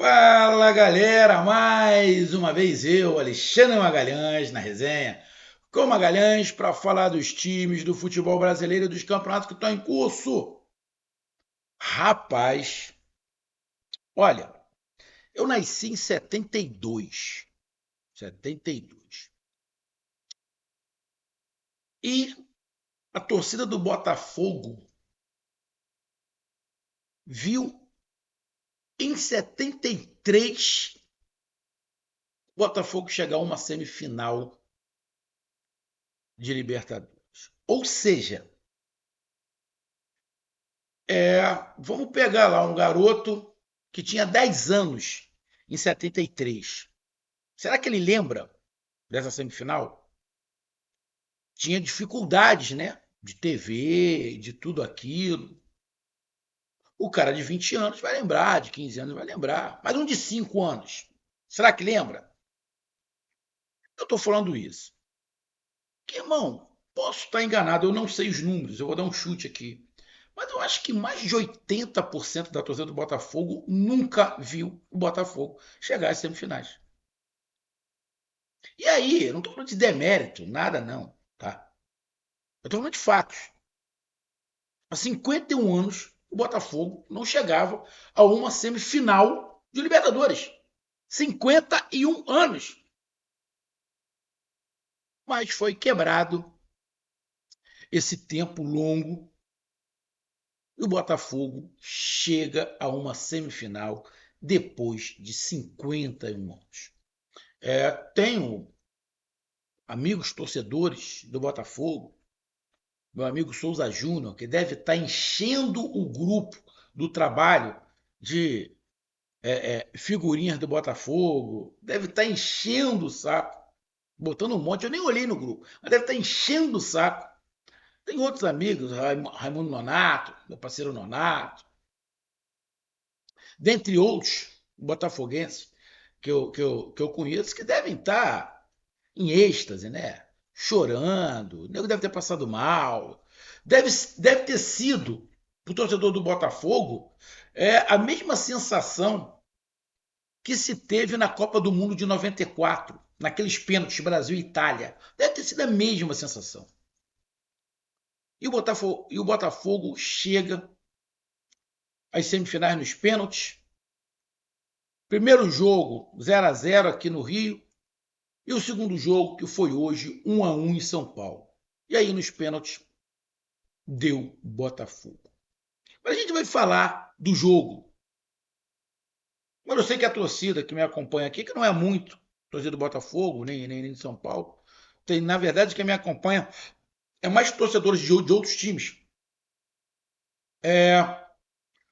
Fala galera, mais uma vez eu, Alexandre Magalhães, na resenha, com Magalhães para falar dos times do futebol brasileiro e dos campeonatos que estão em curso. Rapaz, olha, eu nasci em 72, 72, e a torcida do Botafogo viu em 73 o Botafogo chegar a uma semifinal de Libertadores. Ou seja, vamos pegar lá um garoto que tinha 10 anos em 73. Será que ele lembra dessa semifinal? Tinha dificuldades, né? De TV, de tudo aquilo. O cara de 20 anos vai lembrar, de 15 anos vai lembrar. Mas um de 5 anos, será que lembra? Eu estou falando isso. Que, irmão, posso estar enganado, eu não sei os números, eu vou dar um chute aqui. Mas eu acho que mais de 80% da torcida do Botafogo nunca viu o Botafogo chegar às semifinais. E aí, eu não estou falando de demérito, nada não, tá? Eu estou falando de fatos. Há 51 anos, o Botafogo não chegava a uma semifinal de Libertadores. 51 anos. Mas foi quebrado esse tempo longo e o Botafogo chega a uma semifinal depois de 51 anos. Tenho amigos torcedores do Botafogo, meu amigo Souza Júnior, que deve estar enchendo o grupo do trabalho de figurinhas do Botafogo, deve estar enchendo o saco, botando um monte, eu nem olhei no grupo, mas deve estar enchendo o saco. Tem outros amigos, Raimundo Nonato, meu parceiro Nonato, dentre outros botafoguenses que eu conheço, que devem estar em êxtase, né? Chorando, o nego deve ter passado mal, deve ter sido, para o torcedor do Botafogo, a mesma sensação que se teve na Copa do Mundo de 94, naqueles pênaltis Brasil e Itália. Deve ter sido a mesma sensação. E o Botafogo chega às semifinais nos pênaltis. Primeiro jogo 0-0 aqui no Rio. E o segundo jogo, que foi hoje 1-1 em São Paulo. E aí nos pênaltis deu Botafogo. Mas a gente vai falar do jogo. Mas eu sei que a torcida que me acompanha aqui, que não é muito, torcida do Botafogo, nem de São Paulo, tem, na verdade, quem me acompanha é mais torcedores de outros times. É,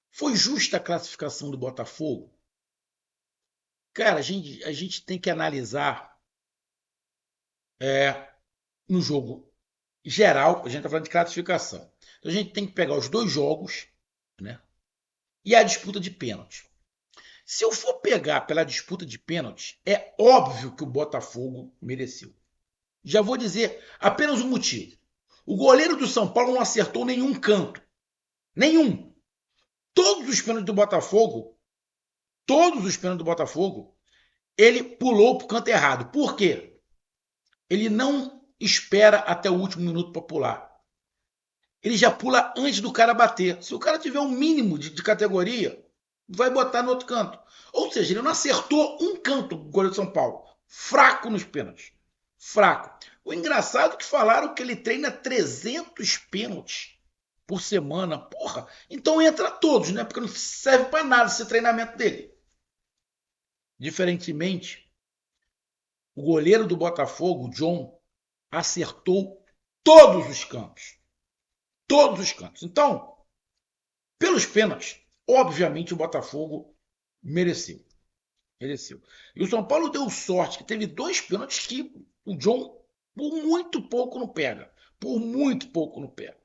foi justa a classificação do Botafogo? Cara, a gente tem que analisar no jogo geral, a gente está falando de classificação. Então a gente tem que pegar os dois jogos, né? E a disputa de pênalti. Se eu for pegar pela disputa de pênalti, é óbvio que o Botafogo mereceu. Já vou dizer apenas um motivo. O goleiro do São Paulo não acertou nenhum canto. Nenhum. Todos os pênaltis do Botafogo, todos os pênaltis do Botafogo, ele pulou para o canto errado. Por quê? Ele não espera até o último minuto para pular. Ele já pula antes do cara bater. Se o cara tiver um mínimo de categoria, vai botar no outro canto. Ou seja, ele não acertou um canto, o goleiro de São Paulo. Fraco nos pênaltis. Fraco. O engraçado é que falaram que ele treina 300 pênaltis por semana. Porra, então entra todos, né? Porque não serve para nada esse treinamento dele. Diferentemente, o goleiro do Botafogo, o John, acertou todos os cantos. Todos os cantos. Então, pelos pênaltis, obviamente o Botafogo mereceu. Mereceu. E o São Paulo deu sorte que teve dois pênaltis que o John, por muito pouco, não pega. Por muito pouco não pega.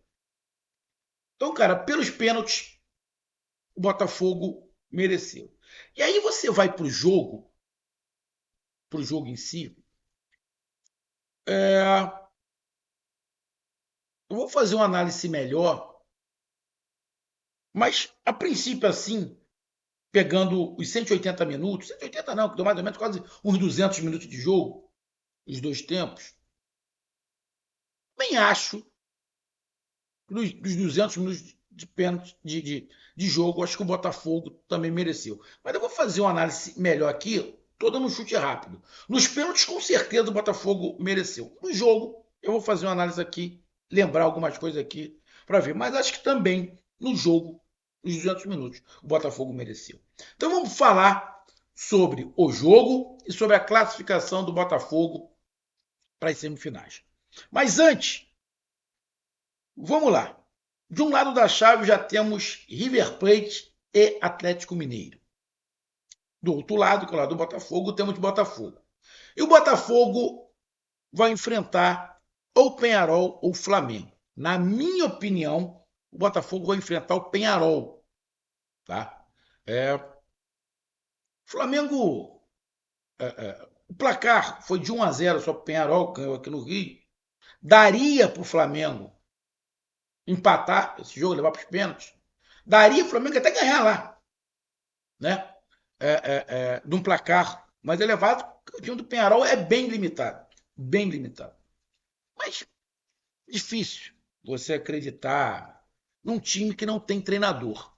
Então, cara, pelos pênaltis, o Botafogo mereceu. E aí você vai pro jogo em si. Eu vou fazer uma análise melhor, mas a princípio, assim, pegando os 180 minutos, 180 não, que deu mais ou menos quase uns 200 minutos de jogo, os dois tempos, bem acho que dos 200 minutos de pênalti de jogo, acho que o Botafogo também mereceu. Mas eu vou fazer uma análise melhor aqui, tô dando um chute rápido. Nos pênaltis, com certeza, o Botafogo mereceu. No jogo, eu vou fazer uma análise aqui, lembrar algumas coisas aqui para ver. Mas acho que também no jogo, os 200 minutos, o Botafogo mereceu. Então vamos falar sobre o jogo e sobre a classificação do Botafogo para as semifinais. Mas antes, vamos lá. De um lado da chave já temos River Plate e Atlético Mineiro. Do outro lado, que é o lado do Botafogo, temos Botafogo. E o Botafogo vai enfrentar ou Peñarol ou Flamengo. Na minha opinião, o Botafogo vai enfrentar o Peñarol. Tá? Flamengo, o placar foi de 1-0 só para o Peñarol, ganhou aqui no Rio. Daria para o Flamengo empatar esse jogo, levar para os pênaltis. Daria o Flamengo até ganhar lá, né? De um placar mais elevado, o time do Peñarol é bem limitado. Bem limitado. Mas difícil você acreditar num time que não tem treinador.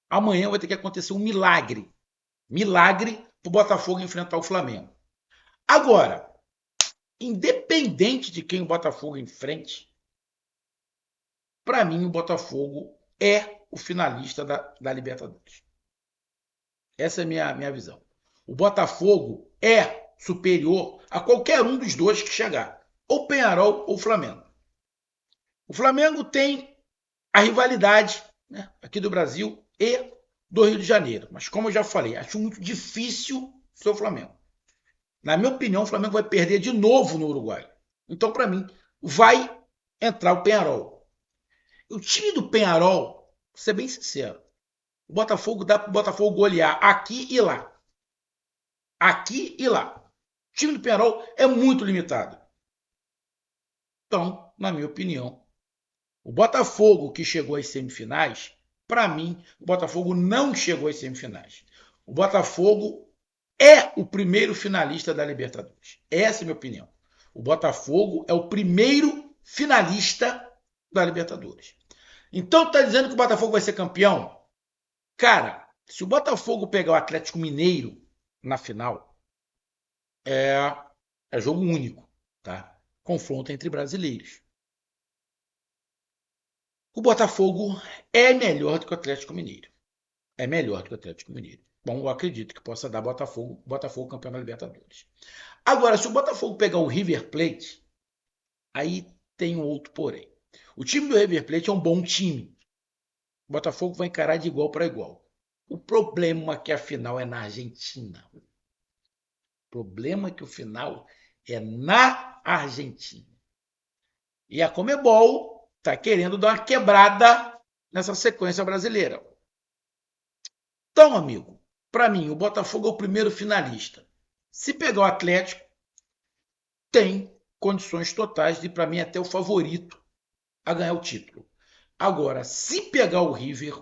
Amanhã vai ter que acontecer um milagre. Milagre para o Botafogo enfrentar o Flamengo. Agora, independente de quem o Botafogo enfrente, para mim o Botafogo é o finalista da Libertadores. Essa é a minha visão. O Botafogo é superior a qualquer um dos dois que chegar, ou Peñarol ou Flamengo. O Flamengo tem a rivalidade, né, aqui do Brasil e do Rio de Janeiro. Mas como eu já falei, acho muito difícil ser o Flamengo. Na minha opinião, o Flamengo vai perder de novo no Uruguai. Então, para mim, vai entrar o Peñarol. O time do Peñarol, vou ser bem sincero, o Botafogo dá para o Botafogo golear aqui e lá. Aqui e lá. O time do Peñarol é muito limitado. Então, na minha opinião, o Botafogo que chegou às semifinais, para mim, o Botafogo não chegou às semifinais. O Botafogo é o primeiro finalista da Libertadores. Essa é a minha opinião. O Botafogo é o primeiro finalista da Libertadores. Então, tá dizendo que o Botafogo vai ser campeão? Cara, se o Botafogo pegar o Atlético Mineiro na final, é jogo único, tá? Confronto entre brasileiros. O Botafogo é melhor do que o Atlético Mineiro. É melhor do que o Atlético Mineiro. Bom, eu acredito que possa dar Botafogo campeão da Libertadores. Agora, se o Botafogo pegar o River Plate, aí tem um outro porém. O time do River Plate é um bom time. O Botafogo vai encarar de igual para igual. O problema é que a final é na Argentina. O problema é que o final é na Argentina. E a Conmebol está querendo dar uma quebrada nessa sequência brasileira. Então, amigo, para mim, o Botafogo é o primeiro finalista. Se pegar o Atlético, tem condições totais de, para mim, até o favorito a ganhar o título. Agora, se pegar o River,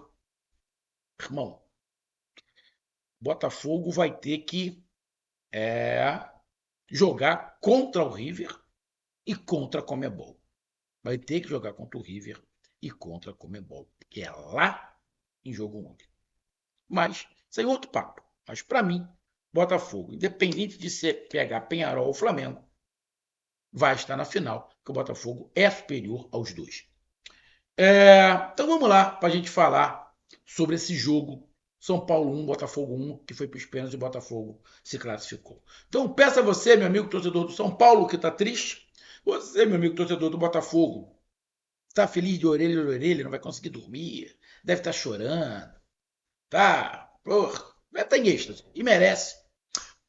irmão, o Botafogo vai ter que jogar contra o River e contra a Conmebol. Vai ter que jogar contra o River e contra a Conmebol, porque é lá em jogo único. Mas, isso aí é outro papo. Mas, para mim, Botafogo, independente de ser pegar Peñarol ou Flamengo, vai estar na final, porque o Botafogo é superior aos dois. Então vamos lá para a gente falar sobre esse jogo. São Paulo 1, Botafogo 1, que foi para os pênaltis e o Botafogo se classificou. Então peço a você, meu amigo torcedor do São Paulo, que está triste, você, meu amigo torcedor do Botafogo, está feliz de orelha em orelha, não vai conseguir dormir, deve estar chorando, tá? Porra, tá em êxtase e merece.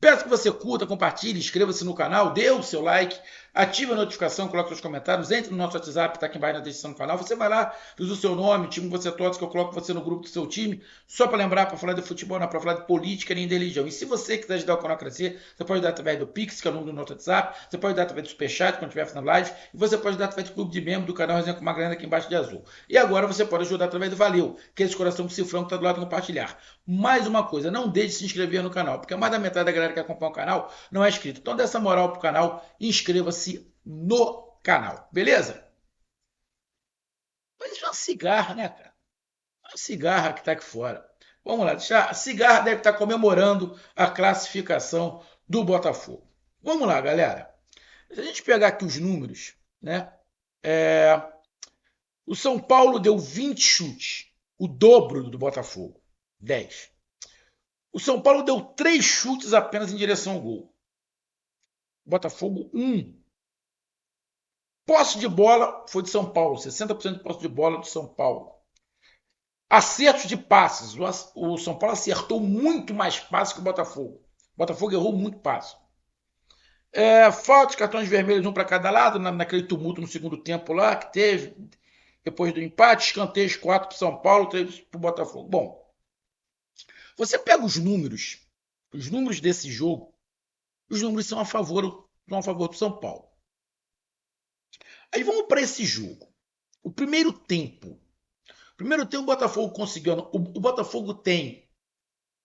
Peço que você curta, compartilhe, inscreva-se no canal, dê o seu like, ative a notificação, coloque seus comentários, entre no nosso WhatsApp, está aqui embaixo na descrição do canal. Você vai lá, diz o seu nome, o time que você torce, que eu coloco você no grupo do seu time, só para lembrar, para falar de futebol, não para falar de política nem de religião. E se você quiser ajudar o canal a crescer, você pode dar através do Pix, que é o número do nosso WhatsApp, você pode dar através do Superchat, quando estiver fazendo live, e você pode dar através do clube de membro do canal Resenha com uma grana aqui embaixo de azul. E agora você pode ajudar através do Valeu, que é esse coração com cifrão que está do lado do compartilhar. Mais uma coisa, não deixe de se inscrever no canal, porque mais da metade da galera que acompanha o canal não é inscrito. Então dê essa moral pro canal, inscreva-se no canal, beleza? Mas isso é uma cigarra, né, cara? Uma cigarra que tá aqui fora. Vamos lá, a cigarra deve estar comemorando a classificação do Botafogo. Vamos lá, galera. Se a gente pegar aqui os números, né? O São Paulo deu 20 chutes, o dobro do Botafogo, 10. O São Paulo deu 3 chutes apenas em direção ao gol. O Botafogo, 1. Posse de bola foi de São Paulo, 60% de posse de bola do São Paulo. Acertos de passes, o São Paulo acertou muito mais passes que o Botafogo. O Botafogo errou muito passe. Faltas, cartões vermelhos, um para cada lado, naquele tumulto no segundo tempo lá que teve, depois do empate, escanteios 4 para o São Paulo, 3 para o Botafogo. Bom, você pega os números desse jogo, os números são a favor do São Paulo. Aí vamos para esse jogo. O primeiro tempo, o Botafogo conseguiu. O Botafogo tem,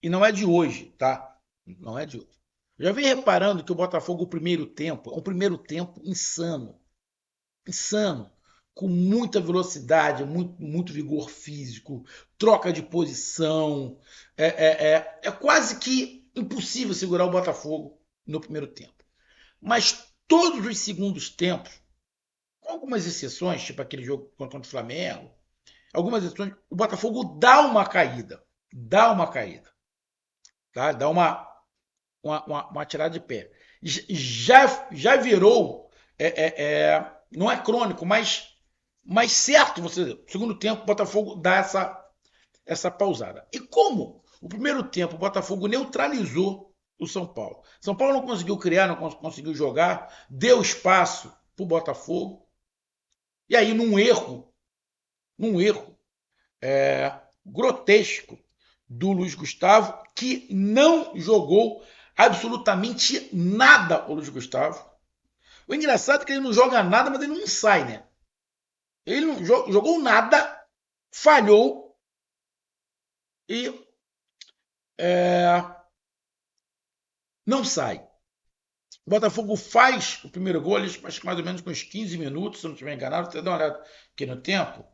e não é de hoje, tá? Não é de hoje. Já vem reparando que o Botafogo, o primeiro tempo, é um primeiro tempo insano. Insano. Com muita velocidade, muito vigor físico, troca de posição. É quase que impossível segurar o Botafogo no primeiro tempo. Mas todos os segundos tempos, com algumas exceções, tipo aquele jogo contra o Flamengo, algumas exceções, o Botafogo dá uma caída. Tá? Dá uma tirada de pé. Já virou, não é crônico, mas certo, você, segundo tempo, o Botafogo dá essa pausada. E como o primeiro tempo o Botafogo neutralizou o São Paulo. São Paulo não conseguiu criar, não conseguiu jogar, deu espaço para o Botafogo. E aí, num erro grotesco do Luiz Gustavo, que não jogou absolutamente nada o Luiz Gustavo. O engraçado é que ele não joga nada, mas ele não sai, né? Ele não jogou nada, falhou e não sai. O Botafogo faz o primeiro gol, acho que mais ou menos com uns 15 minutos, se eu não estiver enganado, você dá uma olhada aqui no tempo.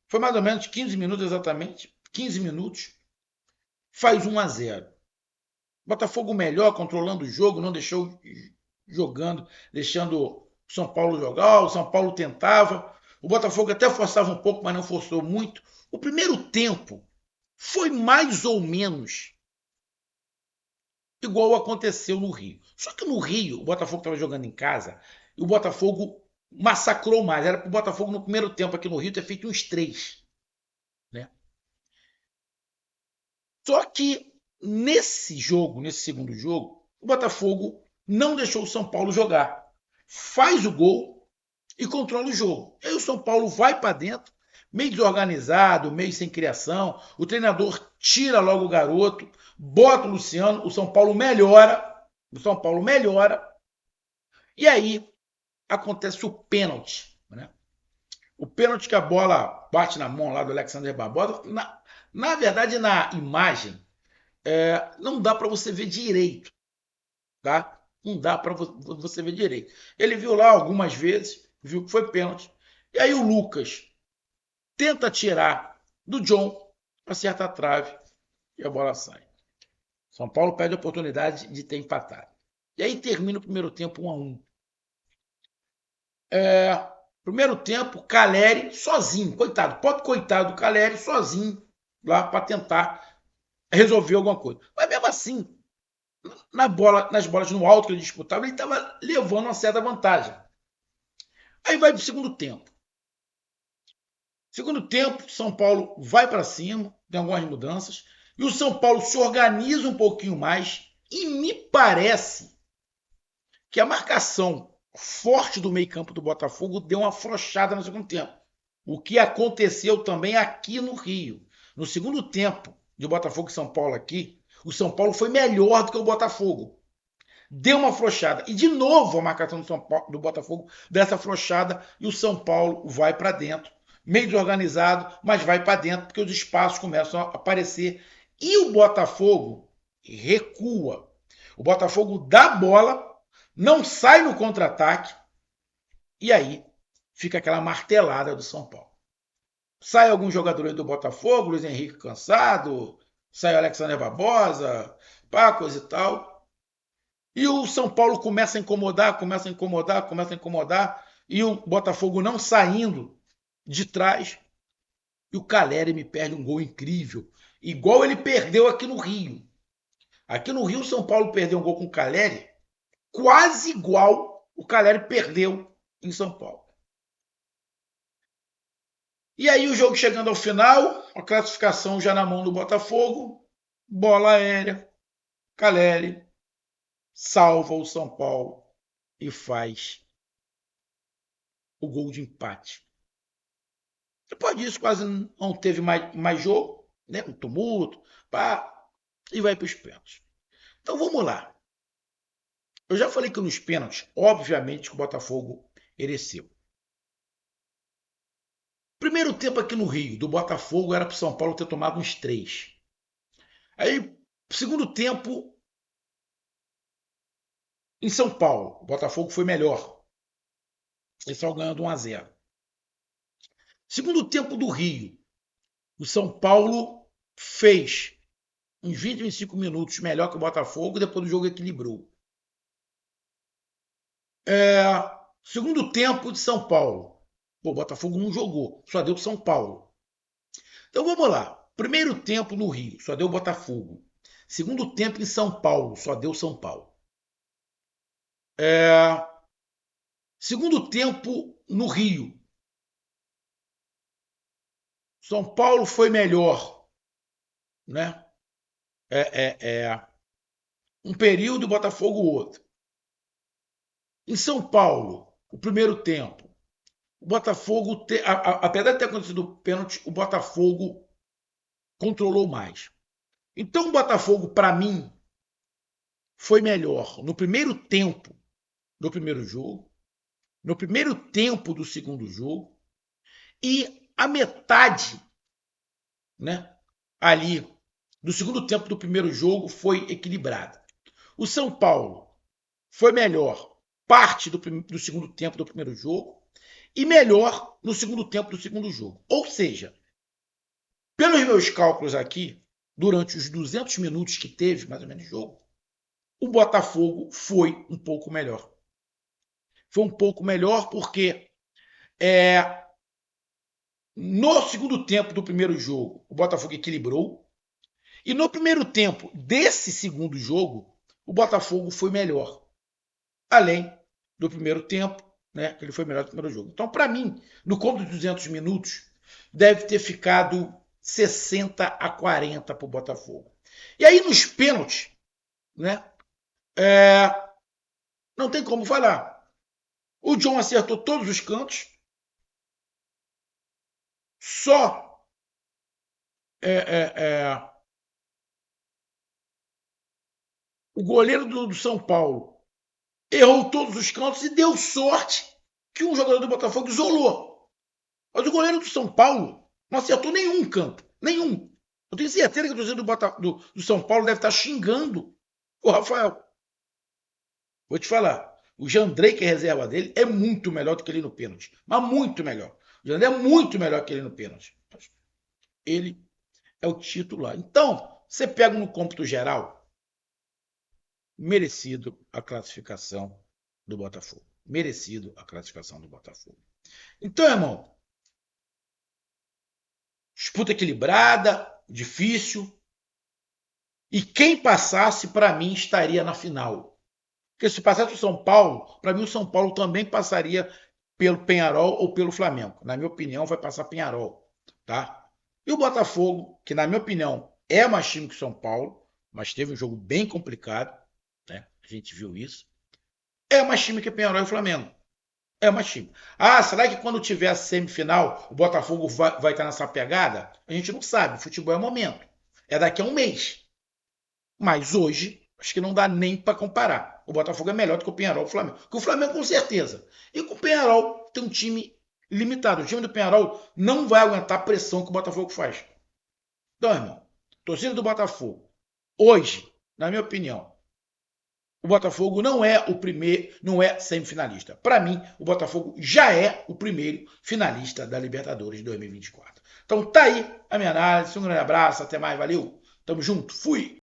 Foi mais ou menos 15 minutos exatamente, 15 minutos, faz 1-0. Botafogo melhor, controlando o jogo, não deixou jogando, deixando o São Paulo jogar, o São Paulo tentava, o Botafogo até forçava um pouco, mas não forçou muito. O primeiro tempo foi mais ou menos igual aconteceu no Rio. Só que no Rio, o Botafogo estava jogando em casa e o Botafogo massacrou mais. Era para o Botafogo no primeiro tempo aqui no Rio ter feito uns 3. Né? Só que nesse segundo jogo, o Botafogo não deixou o São Paulo jogar. Faz o gol e controla o jogo. Aí o São Paulo vai para dentro, meio desorganizado, meio sem criação. O treinador tira logo o garoto, bota o Luciano, o São Paulo melhora. E aí acontece o pênalti. Né? O pênalti que a bola bate na mão lá do Alexander Barbosa. Na verdade, na imagem, não dá para você ver direito. Tá? Não dá para você ver direito. Ele viu lá algumas vezes, viu que foi pênalti. E aí o Lucas tenta tirar do John, acerta a trave e a bola sai. São Paulo perde a oportunidade de ter empatado. E aí termina o primeiro tempo 1-1. Primeiro tempo, Caleri sozinho, coitado, pobre coitado do Caleri sozinho lá para tentar resolver alguma coisa. Mas mesmo assim, nas bolas no alto que ele disputava, ele estava levando uma certa vantagem. Aí vai para o segundo tempo. Segundo tempo, São Paulo vai para cima, tem algumas mudanças, e o São Paulo se organiza um pouquinho mais, e me parece que a marcação forte do meio-campo do Botafogo deu uma afrouxada no segundo tempo. O que aconteceu também aqui no Rio. No segundo tempo de Botafogo e São Paulo aqui, o São Paulo foi melhor do que o Botafogo. Deu uma afrouxada. E de novo a marcação do, São Paulo, do Botafogo dessa afrouxada e o São Paulo vai para dentro. Meio desorganizado, mas vai para dentro porque os espaços começam a aparecer. E o Botafogo recua. O Botafogo dá bola, não sai no contra-ataque e aí fica aquela martelada do São Paulo. Sai alguns jogadores do Botafogo, Luiz Henrique cansado, sai o Alexander Barbosa, Pacos e tal. E o São Paulo começa a incomodar, e o Botafogo não saindo de trás. E o Caleri me perde um gol incrível, igual ele perdeu aqui no Rio. Aqui no Rio, o São Paulo perdeu um gol com o Caleri, quase igual o Caleri perdeu em São Paulo. E aí o jogo chegando ao final, a classificação já na mão do Botafogo, bola aérea, Caleri salva o São Paulo e faz o gol de empate. Depois disso, quase não teve mais jogo, né? Um tumulto, pá, e vai para os pênaltis. Então vamos lá. Eu já falei que nos pênaltis, obviamente, que o Botafogo mereceu. Primeiro tempo aqui no Rio, do Botafogo, era para o São Paulo ter tomado uns 3. Aí, segundo tempo, em São Paulo, o Botafogo foi melhor. Eles estavam ganhando 1-0. Segundo tempo do Rio, o São Paulo fez uns 20, 25 minutos melhor que o Botafogo e depois do jogo equilibrou. Segundo tempo de São Paulo. Pô, o Botafogo não jogou, só deu São Paulo. Então vamos lá. Primeiro tempo no Rio, só deu Botafogo. Segundo tempo em São Paulo, só deu São Paulo. Segundo tempo no Rio. São Paulo foi melhor, né? Um período e Botafogo outro. Em São Paulo, o primeiro tempo, o Botafogo, apesar de ter acontecido o pênalti, o Botafogo controlou mais. Então o Botafogo, para mim, foi melhor no primeiro tempo do primeiro jogo, no primeiro tempo do segundo jogo e a metade, né, ali do segundo tempo do primeiro jogo foi equilibrada. O São Paulo foi melhor parte do segundo tempo do primeiro jogo e melhor no segundo tempo do segundo jogo. Ou seja, pelos meus cálculos aqui, durante os 200 minutos que teve, mais ou menos, de jogo, o Botafogo foi um pouco melhor. Foi um pouco melhor porque no segundo tempo do primeiro jogo, o Botafogo equilibrou. E no primeiro tempo desse segundo jogo, o Botafogo foi melhor. Além do primeiro tempo, né, que ele foi melhor do primeiro jogo. Então, para mim, no conto de 200 minutos, deve ter ficado 60-40 para o Botafogo. E aí, nos pênaltis, né, não tem como falar. O John acertou todos os cantos. Só o goleiro do São Paulo errou todos os cantos e deu sorte que um jogador do Botafogo isolou. Mas o goleiro do São Paulo não acertou nenhum canto. Nenhum. Eu tenho certeza que o torcedor do São Paulo deve estar xingando o Rafael. Vou te falar. O Jandrei, que é reserva dele, é muito melhor do que ele no pênalti. Mas muito melhor. O Jandrei é muito melhor que ele no pênalti. Ele é o titular. Então, você pega no cômputo geral, merecido a classificação do Botafogo. Merecido a classificação do Botafogo. Então, irmão, disputa equilibrada, difícil. E quem passasse, para mim, estaria na final. Porque se passasse o São Paulo, para mim o São Paulo também passaria pelo Peñarol ou pelo Flamengo. Na minha opinião, vai passar Peñarol, tá? E o Botafogo, que na minha opinião é mais time que o São Paulo, mas teve um jogo bem complicado, né? A gente viu isso. é mais time que Penharol e Flamengo. É mais time. Ah, será que quando tiver a semifinal o Botafogo vai estar nessa pegada? A gente não sabe. Futebol é momento. É daqui a um mês. Mas hoje, acho que não dá nem para comparar. O Botafogo é melhor do que o Penharol e o Flamengo. Que o Flamengo, com certeza. E com o Penharol tem um time limitado. O time do Penharol não vai aguentar a pressão que o Botafogo faz. Então, irmão, torcida do Botafogo, hoje, na minha opinião, o Botafogo não é o primeiro, não é semifinalista. Para mim, o Botafogo já é o primeiro finalista da Libertadores de 2024. Então tá aí a minha análise. Um grande abraço, até mais, valeu. Tamo junto, fui.